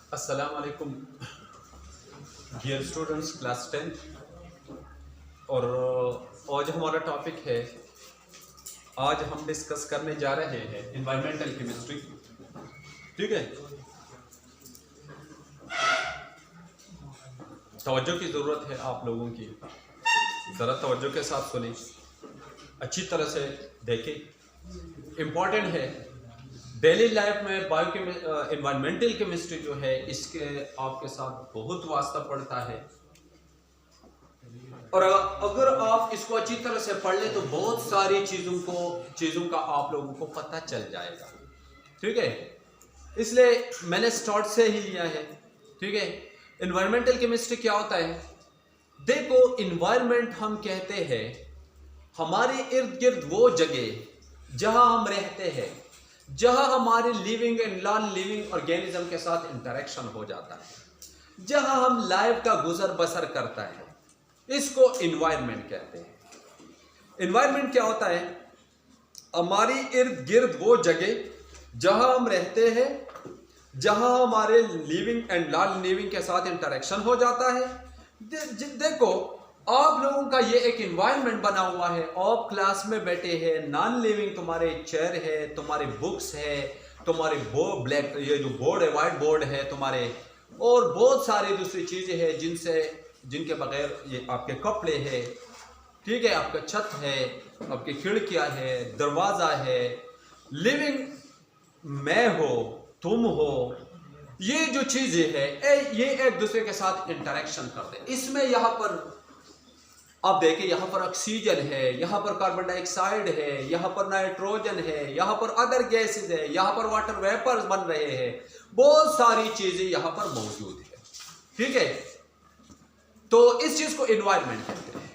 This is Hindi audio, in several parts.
अस्सलाम वालेकुम डियर स्टूडेंट्स क्लास 10। और आज हमारा टॉपिक है, आज हम डिस्कस करने जा रहे हैं एनवायरमेंटल केमिस्ट्री। ठीक है, तवज्जो की ज़रूरत है आप लोगों की, ज़रा तवज्जो के साथ सुने, अच्छी तरह से देखें। इम्पॉर्टेंट है डेली लाइफ में एनवायरमेंटल केमिस्ट्री जो है इसके आपके साथ बहुत वास्ता पड़ता है, और अगर आप इसको अच्छी तरह से पढ़ ले तो बहुत सारी चीज़ों का आप लोगों को पता चल जाएगा। ठीक है, इसलिए मैंने स्टार्ट से ही लिया है। ठीक है, एनवायरमेंटल केमिस्ट्री क्या होता है? देखो, एनवायरमेंट हम कहते हैं हमारे इर्द गिर्द वो जगह जहां हम रहते हैं, जहां हमारे living and non living organism के साथ इंटरेक्शन हो जाता है, जहां हम लाइफ का गुजर बसर करता है, इसको एनवायरमेंट कहते हैं। एनवायरमेंट क्या होता है? हमारी इर्द गिर्द वो जगह जहां हम रहते हैं, जहां हमारे लिविंग एंड नॉन लिविंग के साथ इंटरेक्शन हो जाता है। देखो, आप लोगों का ये एक एनवायरनमेंट बना हुआ है, आप क्लास में बैठे हैं, नॉन लिविंग तुम्हारे चेयर है, तुम्हारे बुक्स है, तुम्हारे ब्लैक ये जो बोर्ड है, वाइट बोर्ड है तुम्हारे, और बहुत सारी दूसरी चीज़ें हैं जिनके बगैर ये आपके कपड़े हैं। ठीक है, आपका छत है, आपकी खिड़कियां है, दरवाज़ा है, लिविंग मैं हो, तुम हो, ये जो चीज़ें है ये एक दूसरे के साथ इंटरेक्शन करते हैं। इसमें यहाँ पर आप देखिए, यहाँ पर ऑक्सीजन है, यहाँ पर कार्बन डाइऑक्साइड है, यहाँ पर नाइट्रोजन है, यहाँ पर अदर गैसेस है, यहाँ पर वाटर वेपर्स बन रहे हैं, बहुत सारी चीजें यहाँ पर मौजूद है। ठीक है, तो इस चीज को एनवायरनमेंट कहते हैं।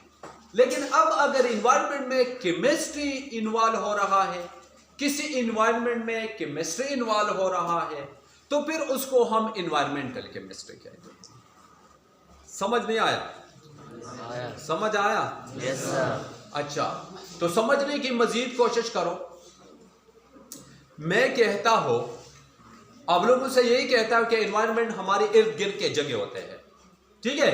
लेकिन अब अगर एनवायरनमेंट में केमिस्ट्री इन्वॉल्व हो रहा है, किसी एनवायरनमेंट में केमिस्ट्री इन्वॉल्व हो रहा है, तो फिर उसको हम एनवायरमेंटल केमिस्ट्री कहते हैं। समझ नहीं आया? समझ आया? Yes sir. अच्छा, तो समझने की मजीद कोशिश करो। मैं कहता हूं, आप लोगों से यही कहता हूं कि एनवायरनमेंट हमारे इर्द गिर्द के जगह होते हैं। ठीक है,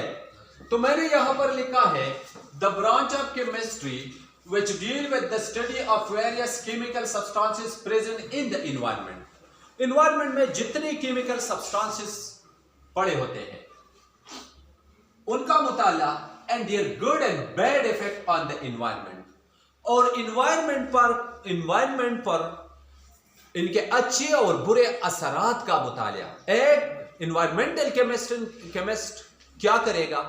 तो मैंने यहां पर लिखा है the branch of chemistry which deal with the study of various chemical substances present in the environment. Environment में जितने केमिकल सब्सटेंसेस पड़े होते हैं उनका मुताला and their good and bad effect on the environment, और एनवायरनमेंट पर इनके अच्छे और बुरे असरात का मुताला। एक एनवायरमेंटल केमिस्ट क्या करेगा?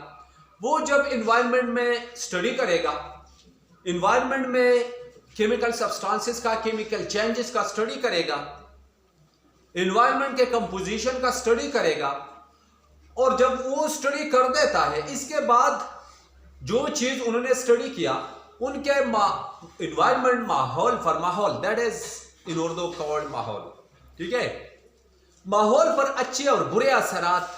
वो जब एनवायरनमेंट में स्टडी करेगा, एनवायरनमेंट में केमिकल सब्सटेंसेस का, केमिकल चेंजेस का स्टडी करेगा, एनवायरनमेंट के कंपोजिशन का स्टडी करेगा, और जब वो स्टडी कर देता है, इसके बाद जो चीज उन्होंने स्टडी किया उनके एनवायरनमेंट माहौल that is in Urdu called माहौल। ठीक है, माहौल पर अच्छे और बुरे असरात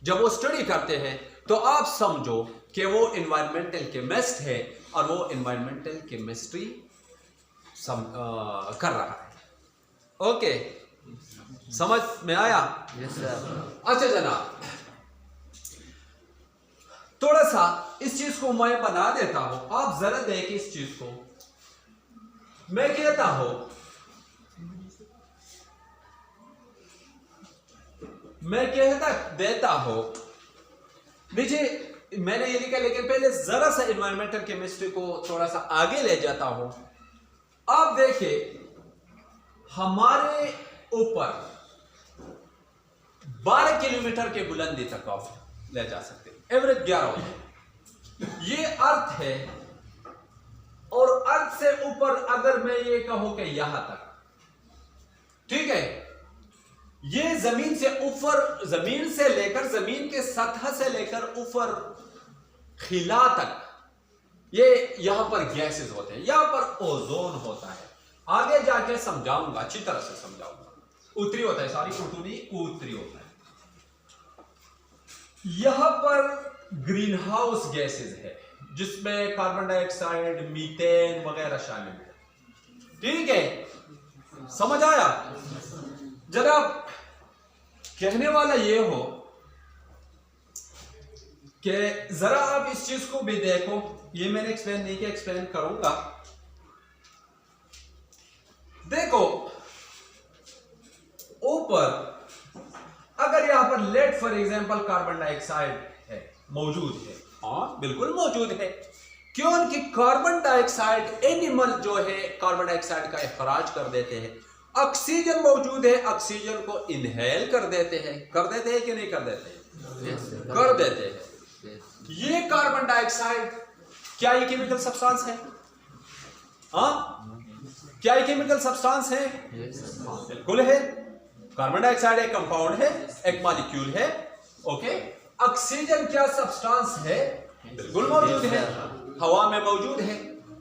जब वो स्टडी करते हैं तो आप समझो कि वो एनवायरमेंटल केमिस्ट है और वो एनवायरमेंटल केमिस्ट्री कर रहा है। ओके, समझ में आया? Yes sir. अच्छा जनाब, थोड़ा सा इस चीज को मैं बना देता हूं, आप जरा देखिए इस चीज को। मैं कहता हूं, नीचे मैंने ये लिखा, लेकिन पहले जरा सा एनवायरमेंटल केमिस्ट्री को थोड़ा सा आगे ले जाता हूं। आप देखिए, हमारे ऊपर 12 किलोमीटर के बुलंदी तक आप ले जा सकते हैं, एवरेज 11 होता है। ये अर्थ है, और अर्थ से ऊपर अगर मैं ये कहूं कि यहां तक, ठीक है, ये जमीन से ऊपर, जमीन से लेकर, जमीन के सतह से लेकर ऊपर खिला तक, ये यहां पर गैसेस होते हैं, यहां पर ओजोन होता है। आगे जाके समझाऊंगा, अच्छी तरह से समझाऊंगा। उत्तरी होता है, सारी उर्दू नहीं, उत्तरी होता है। यहां पर ग्रीन हाउस गैसेस है, जिसमें कार्बन डाइऑक्साइड, मीथेन वगैरह शामिल है। ठीक है, समझ आया? जनाब, कहने वाला ये हो कि जरा आप इस चीज को भी देखो, ये मैंने एक्सप्लेन नहीं किया, एक्सप्लेन करूंगा। देखो ऊपर अगर यहां पर let for example carbon dioxide है, मौजूद है, हाँ बिल्कुल मौजूद है। क्योंकि कार्बन डाइऑक्साइड एनिमल जो है कार्बन डाइऑक्साइड का इखराज कर देते हैं। ऑक्सीजन मौजूद है, ऑक्सीजन को इनहेल कर देते हैं कि नहीं कर देते हैं? कर देते हैं। ये कार्बन डाइऑक्साइड क्या ये केमिकल सब्सटेंस है? हाँ, क्या ये केमिकल सब्सटेंस है? बिल्कुल है। कार्बन डाइऑक्साइड एक कंपाउंड है, एक मॉलिक्यूल है। ओके, ऑक्सीजन क्या सब्सटेंस है? बिल्कुल मौजूद है, हवा में मौजूद है।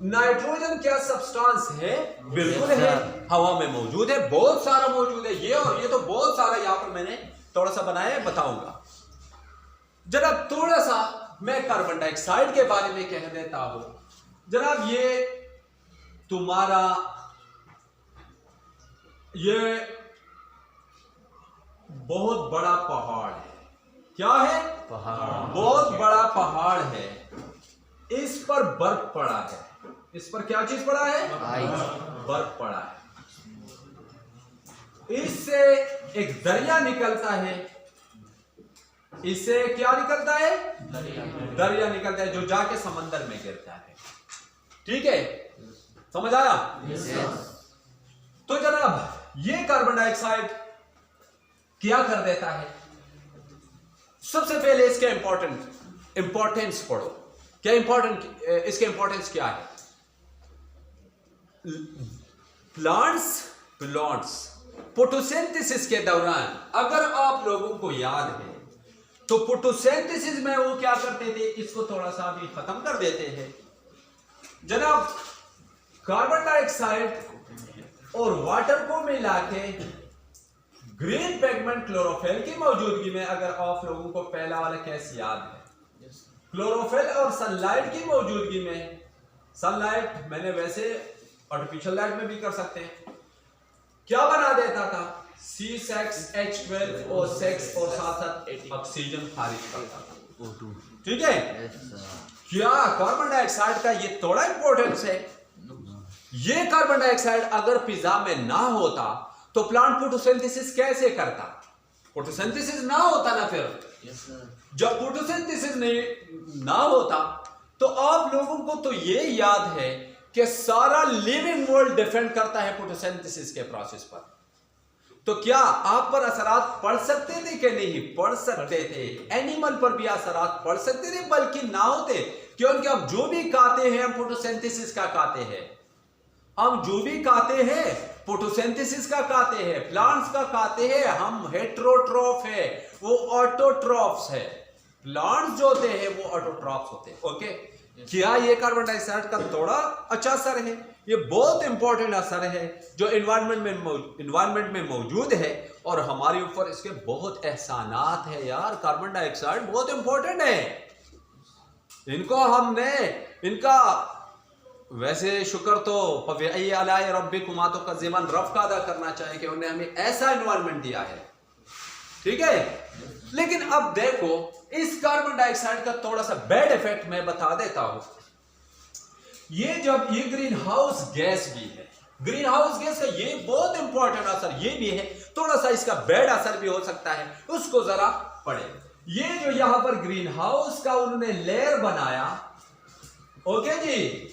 नाइट्रोजन क्या सब्सटेंस है? बिल्कुल है, हवा में मौजूद है, बहुत सारा मौजूद है। ये और ये तो बहुत सारा यहां पर मैंने थोड़ा सा बनाया है, बताऊंगा। जनाब थोड़ा सा मैं कार्बन डाइऑक्साइड के बारे में कह देता हूं। जनाब ये तुम्हारा ये बहुत बड़ा पहाड़ है। क्या है? पहाड़। बहुत बड़ा पहाड़ है। इस पर बर्फ पड़ा है। इस पर क्या चीज पड़ा है? बर्फ पड़ा है। इससे एक दरिया निकलता है। इससे क्या निकलता है? दरिया निकलता है, जो जाके समंदर में गिरता है। ठीक है, समझ आया? तो जनाब ये कार्बन डाइऑक्साइड क्या कर देता है? सबसे पहले इसके इंपॉर्टेंस पढ़ो। क्या इसके इंपॉर्टेंस क्या है? प्लांट्स फोटोसिंथेसिस के दौरान, अगर आप लोगों को याद है तो फोटोसिंथेसिस में वो क्या करते थे? इसको थोड़ा सा भी खत्म कर देते हैं। जनाब कार्बन डाइऑक्साइड और वाटर को मिला के ग्रीन पिगमेंट क्लोरोफिल की मौजूदगी में, अगर आप लोगों को पहला वाला केस याद है, क्लोरोफिल और सनलाइट की मौजूदगी में, सनलाइट मैंने वैसे आर्टिफिशियल लाइट में भी कर सकते हैं, क्या बना देता था? C6H12 और 6 और साथ साथ ऑक्सीजन खारिज करता था। ठीक है, क्या कार्बन डाइऑक्साइड का ये थोड़ा इंपॉर्टेंस है? ये कार्बन डाइऑक्साइड अगर फिजा में ना होता तो प्लांट फोटोसिंथेसिस कैसे करता? फोटोसिंथेसिस ना होता ना, फिर जब फोटोसिंथेसिस नहीं ना होता तो आप लोगों को तो ये याद है कि सारा लिविंग वर्ल्ड डिपेंड करता है फोटोसिंथेसिस के प्रोसेस पर। तो क्या आप पर असरात पड़ सकते थे कि नहीं? पड़ सकते थे। एनिमल पर भी असरात पड़ सकते थे, बल्कि ना होते, क्योंकि हम जो भी खाते हैं हम फोटोसिंथेसिस का खाते हैं। हम जो भी खाते हैं फोटोसिंथेसिस का खाते हैं, प्लांट्स का खाते हैं। हम हेटेरोट्रॉफ है, वो ऑटोट्रॉफ्स है। प्लांट्स जो होते हैं वो ऑटोट्रॉफ्स होते हैं। ओके, क्या ये कार्बन डाइऑक्साइड का थोड़ा अच्छा असर है? ये बहुत इंपॉर्टेंट असर है जो एनवायरनमेंट में मौजूद है, और हमारे ऊपर इसके बहुत एहसानात है यार। कार्बन डाइऑक्साइड बहुत इंपॉर्टेंट है। इनको हमने इनका वैसे शुक्र तो रब्बिकुमा तो कज़िमन रब का अदा करना चाहिए कि उन्होंने हमें ऐसा एनवायरनमेंट दिया है। ठीक है, लेकिन अब देखो इस कार्बन डाइऑक्साइड का थोड़ा सा बैड इफेक्ट मैं बता देता हूं। ये जब ये ग्रीन हाउस गैस भी है, ग्रीन हाउस गैस का ये बहुत इंपॉर्टेंट असर ये भी है, थोड़ा सा इसका बैड असर भी हो सकता है, उसको जरा पढ़े। ये जो यहां पर ग्रीन हाउस का उन्होंने लेयर बनाया, ओके जी,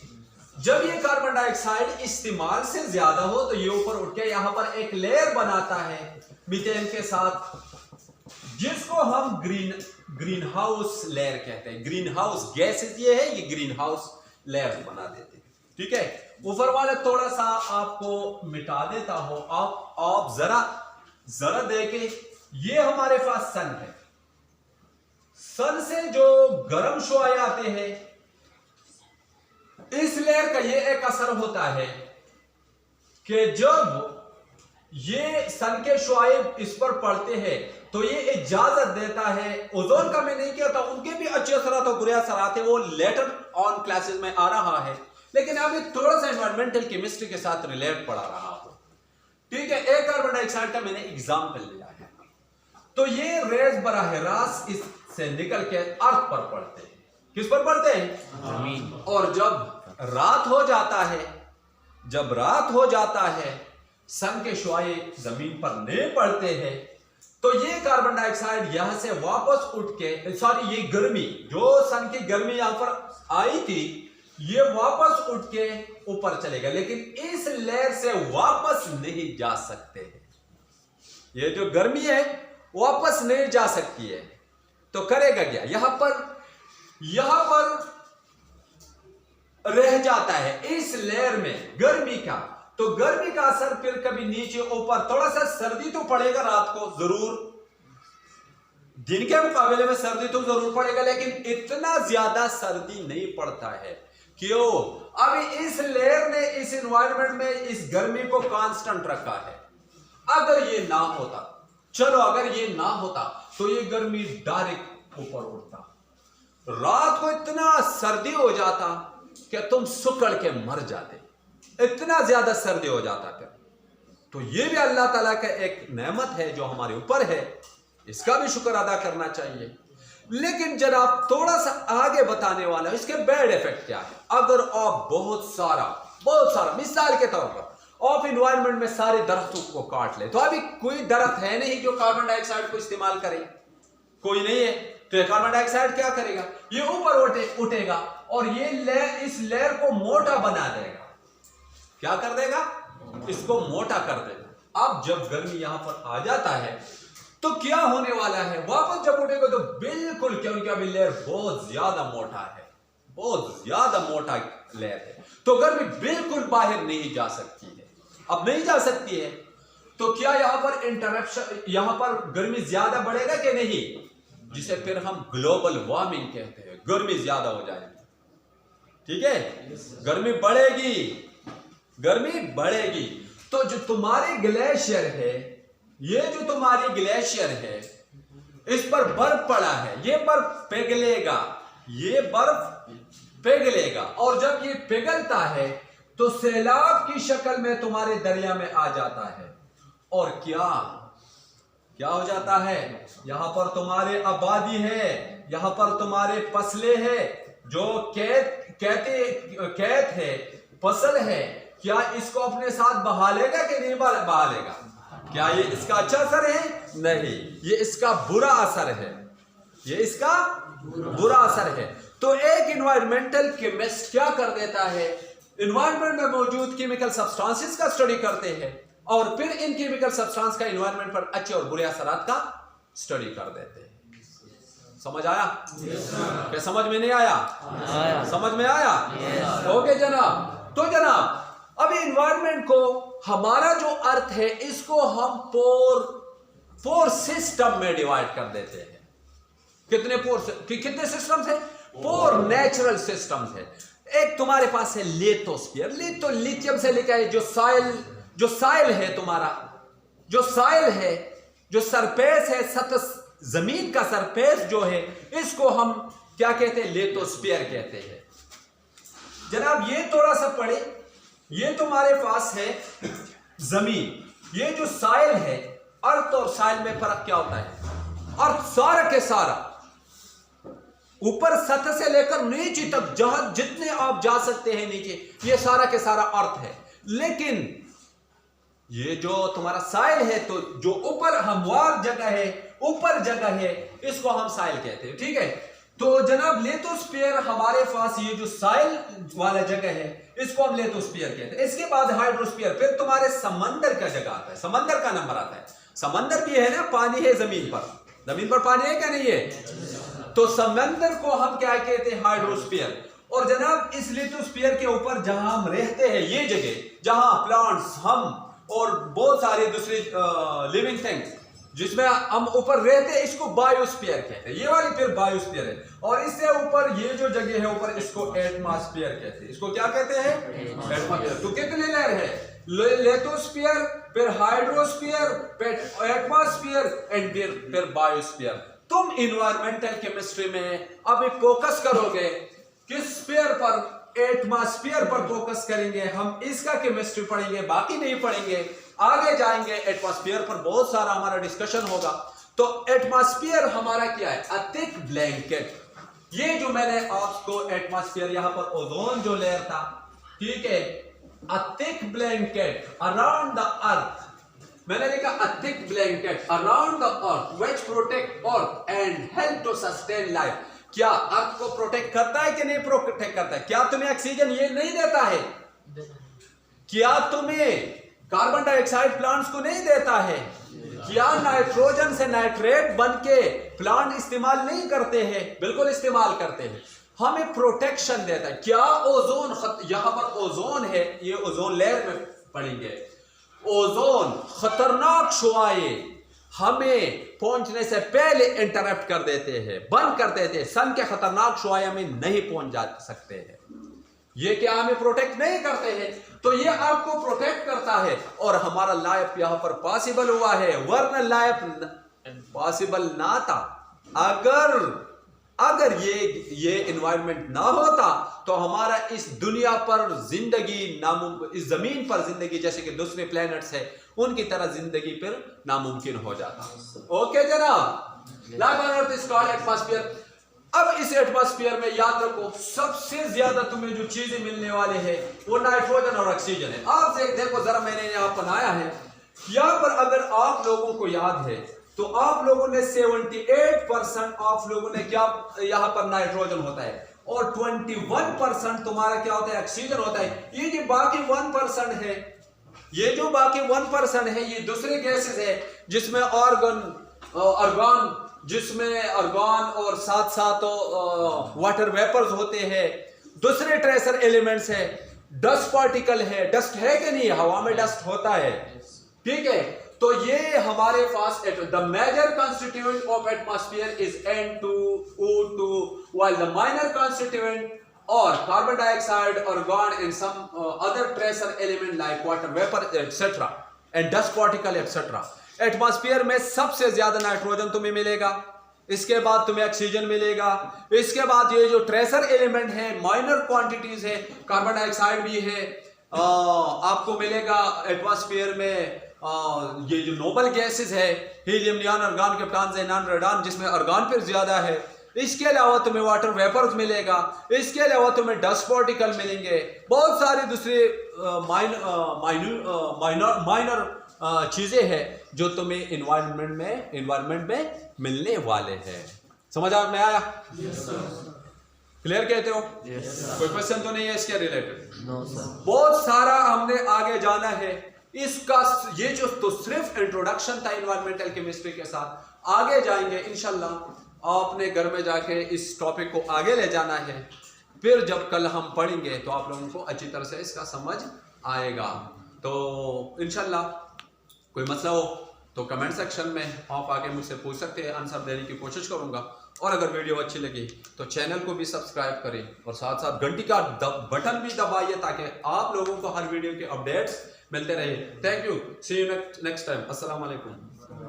जब ये कार्बन डाइऑक्साइड इस्तेमाल से ज्यादा हो तो ये ऊपर उठ के यहां पर एक लेयर बनाता है मीथेन के साथ, जिसको हम ग्रीन हाउस लेयर कहते हैं। ग्रीन हाउस गैसेस ये है, ये ग्रीन हाउस लेयर बना देते हैं। ठीक है, ऊपर वाले थोड़ा सा आपको मिटा देता हूं। आप जरा देखें, ये हमारे पास सन है। सन से जो गर्म शुआएं आते हैं, इस लेयर का ये एक असर होता है कि जब ये सन के शुआएं इस पर पड़ते हैं तो ये इजाजत देता है। ओजोन का मैं नहीं कहता, उनके भी अच्छे असरात और बुरे असरात है, वो लेटर ऑन क्लासेस में आ रहा है, लेकिन अभी थोड़ा सा एनवायरमेंटल केमिस्ट्री के साथ रिलेट पढ़ा रहा हूं। ठीक है, एक कार्बन डाइऑक्साइड का मैंने एग्जाम्पल लिया है। तो ये रेज बराह रास्त इससे निकल के अर्थ पर पड़ते हैं। किस पर पड़ते हैं? जमीन। और जब रात हो जाता है, जब रात हो जाता है, सन के शुआए जमीन पर नहीं पड़ते हैं, तो ये कार्बन डाइऑक्साइड यहां से वापस उठ के, सॉरी, ये गर्मी जो सन की गर्मी यहां पर आई थी, ये वापस उठ के ऊपर चलेगा, लेकिन इस लेयर से वापस नहीं जा सकते हैं। ये जो गर्मी है वापस नहीं जा सकती है, तो करेगा क्या? यहां पर रह जाता है इस लेयर में गर्मी का। तो गर्मी का असर फिर कभी नीचे ऊपर, थोड़ा सा सर्दी तो पड़ेगा रात को जरूर, दिन के मुकाबले में सर्दी तो जरूर पड़ेगा, लेकिन इतना ज्यादा सर्दी नहीं पड़ता है। क्यों? अभी इस लेयर ने इस एनवायरनमेंट में इस गर्मी को कांस्टेंट रखा है। अगर ये ना होता, चलो अगर ये ना होता, तो ये गर्मी डायरेक्ट ऊपर उठता, रात को इतना सर्दी हो जाता कि तुम सुकड़ के मर जाते, इतना ज्यादा सर्दी हो जाता फिर। तो ये भी अल्लाह ताला का एक नेमत है जो हमारे ऊपर है, इसका भी शुक्र अदा करना चाहिए। लेकिन जनाब थोड़ा सा आगे बताने वाला है इसके बैड इफेक्ट क्या है। अगर आप बहुत सारा मिसाल के तौर पर आप इन्वायरमेंट में सारे दरख्तों को काट ले, तो अभी कोई दरख्त है नहीं जो कार्बन डाइऑक्साइड को इस्तेमाल करे, कोई नहीं है, तो ये कार्बन डाइऑक्साइड क्या करेगा? ये ऊपर उठेगा और ये इस लेयर को मोटा बना देगा। क्या कर देगा? इसको मोटा कर देगा। अब जब गर्मी यहां पर आ जाता है तो क्या होने वाला है? वापस जब उठेगा तो बिल्कुल, क्योंकि अभी लेयर बहुत ज्यादा मोटा है, बहुत ज्यादा मोटा लेयर है, तो गर्मी बिल्कुल बाहर नहीं जा सकती है। अब नहीं जा सकती है तो क्या यहां पर इंटरप्शन, यहां पर गर्मी ज्यादा बढ़ेगा कि नहीं? जिसे फिर हम ग्लोबल वार्मिंग कहते हैं। गर्मी ज्यादा हो जाएगी, ठीक है, गर्मी बढ़ेगी। तो जो तुम्हारी ग्लेशियर है, ये जो तुम्हारी ग्लेशियर है, इस पर बर्फ पड़ा है, ये बर्फ पिघलेगा, ये बर्फ पिघलेगा, और जब ये पिघलता है तो सैलाब की शक्ल में तुम्हारे दरिया में आ जाता है। और क्या हो जाता है? यहां पर तुम्हारे आबादी है, यहां पर तुम्हारे फसलें है, जो कैत है, फसल है, क्या इसको अपने साथ बहा लेगा कि नहीं बहा लेगा? क्या ये इसका अच्छा असर है? नहीं, ये इसका बुरा असर है, ये इसका बुरा असर है। तो एक इन्वायरमेंटल केमिस्ट क्या कर देता है? इन्वायरमेंट में मौजूद केमिकल सब्सटेंसेस का स्टडी करते हैं और फिर इन केमिकल सब्सटेंस का इन्वायरमेंट पर अच्छे और बुरे असरात का स्टडी कर देते हैं। समझ आया? क्या समझ में नहीं आया? समझ में आया? ओके जनाब। तो जनाब अभी इन्वायरमेंट को, हमारा जो अर्थ है, इसको हम फोर सिस्टम में डिवाइड कर देते हैं। कितने सिस्टम्स हैं? 4 नेचुरल सिस्टम्स है। एक तुम्हारे पास है लिथोस्फीयर, लिथियम से लिखा है, जो साइल है तुम्हारा, जो साइल है, जो सरफेस है, सतह जमीन का सरफेस जो है, इसको हम क्या कहते हैं? लिथोस्फीयर कहते हैं। जनाब ये थोड़ा सा पढ़े, ये तुम्हारे पास है जमीन, ये जो साइल है, अर्थ और साइल में फर्क क्या होता है? अर्थ सारा के सारा ऊपर सतह से लेकर नीचे तक, जहां जितने आप जा सकते हैं नीचे, ये सारा के सारा अर्थ है। लेकिन ये जो तुम्हारा साइल है, तो जो ऊपर हमवार जगह है, ऊपर जगह है, इसको हम साइल कहते हैं, ठीक है। तो जनाब लिथोस्फीयर हमारे पास, ये जो साइल वाला जगह है, इसको हम लिथोस्फीयर कहते हैं। इसके बाद हाइड्रोस्फीयर, फिर तुम्हारे समंदर का जगह आता है, समंदर का नंबर आता है। समंदर भी है ना, पानी है जमीन पर पानी है क्या? नहीं है। तो समंदर को हम क्या कहते हैं? हाइड्रोस्फीयर। और जनाब इस लिथोस्फीयर के ऊपर जहां हम रहते हैं, ये जगह जहां प्लांट्स, हम और बहुत सारे दूसरे लिविंग थिंग्स जिसमें हम ऊपर रहते हैं, इसको बायोस्फीयर कहते हैं। ये वाली फिर बायोस्फीयर है। और इससे ऊपर ये जो जगह है ऊपर, इसको एटमॉस्फेयर कहते हैं। इसको क्या कहते हैं? एटमॉस्फेयर। तो कितने लेयर है? लिथोस्फीयर, फिर हाइड्रोस्फीयर, फिर एटमॉस्फेयर एंड फिर बायोस्फीयर। तुम इन्वायरमेंटल केमिस्ट्री में अभी फोकस करोगे किस स्फीयर पर? एटमॉस्फेयर पर फोकस करेंगे। हम इसका केमिस्ट्री पढ़ेंगे, बाकी नहीं पढ़ेंगे। आगे जाएंगे एटमॉस्फेयर पर बहुत सारा हमारा डिस्कशन होगा। तो एटमॉस्फेयर हमारा क्या है? A thick blanket. ये जो मैंने आपको एटमॉस्फेयर, यहां पर ओजोन जो लेयर था, ठीक है, a thick blanket around the earth. मैंने लिखा a thick blanket around the earth which protect earth and help to sustain life. क्या अर्थ को प्रोटेक्ट करता है कि नहीं प्रोटेक्ट करता है? क्या तुम्हें ऑक्सीजन ये नहीं देता है? क्या तुम्हें कार्बन डाइऑक्साइड प्लांट्स को नहीं देता है? क्या नाइट्रोजन से नाइट्रेट बन के प्लांट इस्तेमाल नहीं करते हैं? बिल्कुल इस्तेमाल करते हैं। हमें प्रोटेक्शन देता है। क्या ओजोन, यहां पर ओजोन है, ये ओजोन लेयर में पढ़ेंगे। ओजोन खतरनाक शुआएं हमें पहुंचने से पहले इंटरप्ट कर देते हैं, बंद कर देते हैं। सन के खतरनाक शुआएं हमें नहीं पहुंच जा सकते हैं। ये क्या हमें प्रोटेक्ट नहीं करते हैं? तो ये आपको प्रोटेक्ट करता है और हमारा लाइफ यहां पर पॉसिबल हुआ है, वरना लाइफ पॉसिबल ना था। अगर ये एनवायरनमेंट ना होता तो हमारा इस दुनिया पर जिंदगी नामुमकिन, इस जमीन पर जिंदगी जैसे कि दूसरे प्लैनेट्स है उनकी तरह जिंदगी फिर नामुमकिन हो जाता। ओके जनाब, life on earth is called atmosphere. अब इस एटमॉस्फेयर में याद रखो सबसे ज्यादा तुम्हें जो चीजें मिलने वाले हैं वो नाइट्रोजन और ऑक्सीजन है। आप देखो जरा, मैंने यहाँ बनाया है, यहाँ पर अगर आप लोगों को याद है तो आप लोगों ने 78% आप लोगों ने क्या यहाँ पर नाइट्रोजन होता है और 21% तुम्हारा क्या होता है? ऑक्सीजन होता है। ये जो बाकी 1% है, ये जो बाकी 1% है, ये दूसरे गैसेस है जिसमें अर्गॉन, जिसमें अर्गॉन और साथ साथ वाटर वेपर्स होते हैं, दूसरे ट्रेसर एलिमेंट्स है, डस्ट पार्टिकल है। डस्ट है कि नहीं? हवा में डस्ट होता है, ठीक है। तो ये हमारे पास the major constituent of atmosphere is N2O2 while the minor constituent or carbon dioxide, argon and some other tracer element like water vapor etc and dust particle etc। Atmosphere में सबसे ज्यादा नाइट्रोजन तुम्हें मिलेगा, इसके बाद तुम्हें ऑक्सीजन मिलेगा, इसके बाद ये जो ट्रेसर एलिमेंट है माइनर क्वांटिटीज है, कार्बन डाइऑक्साइड भी है, आपको मिलेगा एटमॉस्फेयर में। ये जो नोबल गैसेस है, helium, neon, argon, krypton, xenon, radon, जिसमें आर्गन फिर ज्यादा है। इसके अलावा तुम्हें वाटर वेपर्स मिलेगा, इसके अलावा तुम्हें डस्ट पार्टिकल मिलेंगे, बहुत सारी दूसरी माइनर चीजें हैं जो तुम्हें इन्वायरमेंट में मिलने वाले हैं। समझ में आया? क्लियर कहते हो? कोई क्वेश्चन तो नहीं है इसके रिलेटेड? No sir. बहुत सारा हमने आगे जाना है इसका। ये जो तो सिर्फ इंट्रोडक्शन था इन्वायरमेंटल केमिस्ट्री के साथ। आगे जाएंगे इंशाल्लाह, आपने घर में जाके इस टॉपिक को आगे ले जाना है। फिर जब कल हम पढ़ेंगे तो आप लोगों को अच्छी तरह से इसका समझ आएगा। तो इंशाल्लाह कोई मसला हो तो कमेंट सेक्शन में आप आके मुझसे पूछ सकते हैं, आंसर देने की कोशिश करूंगा। और अगर वीडियो अच्छी लगी तो चैनल को भी सब्सक्राइब करें और साथ साथ घंटी का बटन भी दबाइए ताकि आप लोगों को हर वीडियो के अपडेट्स मिलते रहे। Thank you, see you next time. अस्सलाम वालेकुम।